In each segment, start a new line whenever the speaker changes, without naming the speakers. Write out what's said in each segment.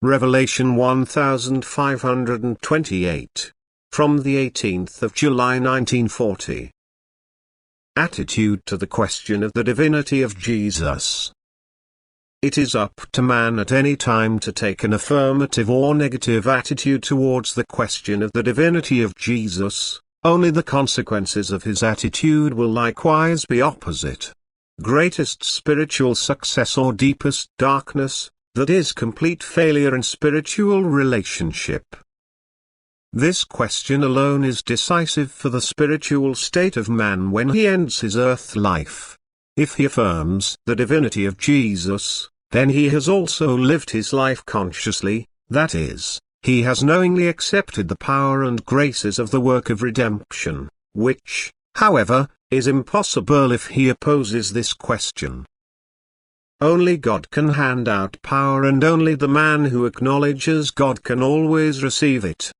Revelation 1528. From the 18th of July 1940. Attitude to the question of the divinity of Jesus. It is up to man at any time to take an affirmative or negative attitude towards the question of the divinity of Jesus. Only the consequences of his attitude will likewise be opposite. Greatest spiritual success or deepest darkness, that is complete failure in spiritual relationship. This question alone is decisive for the spiritual state of man when he ends his earth life. If he affirms the divinity of Jesus, then he has also lived his life consciously, that is, he has knowingly accepted the power and graces of the work of redemption, which, however, is impossible if he opposes this question. Only God can hand out power, and only the man who acknowledges God can always receive it.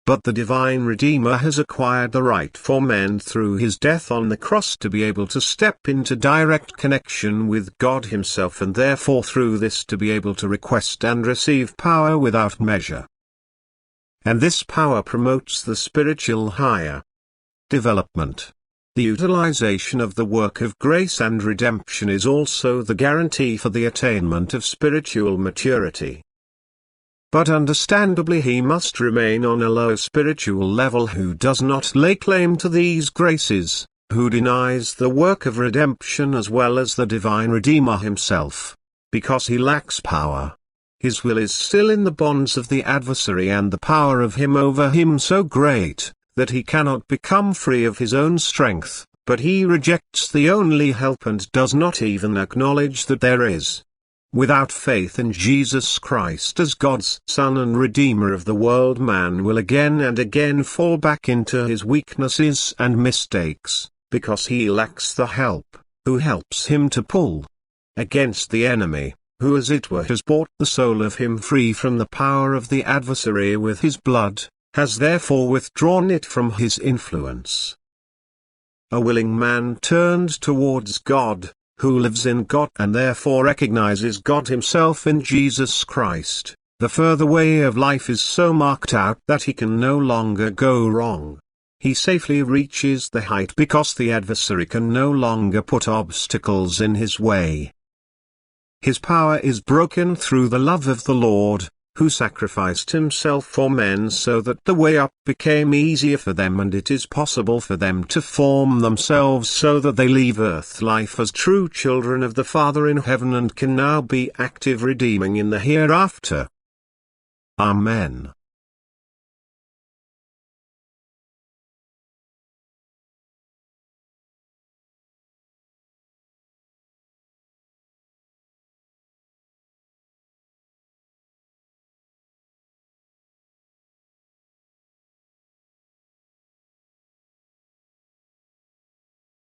But the divine Redeemer has acquired the right for men through his death on the cross to be able to step into direct connection with God himself, and therefore through this to be able to request and receive power without measure. And this power promotes the spiritual higher development. The utilization of the work of grace and redemption is also the guarantee for the attainment of spiritual maturity. But understandably he must remain on a low spiritual level who does not lay claim to these graces, who denies the work of redemption as well as the divine Redeemer himself, because he lacks power. His will is still in the bonds of the adversary, and the power of him over him so great, that he cannot become free of his own strength, but he rejects the only help and does not even acknowledge that there is. Without faith in Jesus Christ as God's Son and Redeemer of the world, man will again and again fall back into his weaknesses and mistakes, because he lacks the help, who helps him to pull against the enemy, who as it were has bought the soul of him free from the power of the adversary with his blood, has therefore withdrawn it from his influence. A willing man turned towards God, who lives in God and therefore recognizes God himself in Jesus Christ, the further way of life is so marked out that he can no longer go wrong. He safely reaches the height because the adversary can no longer put obstacles in his way. His power is broken through the love of the Lord, who sacrificed himself for men so that the way up became easier for them, and it is possible for them to form themselves so that they leave earth life as true children of the Father in heaven and can now be active redeeming in the hereafter. Amen.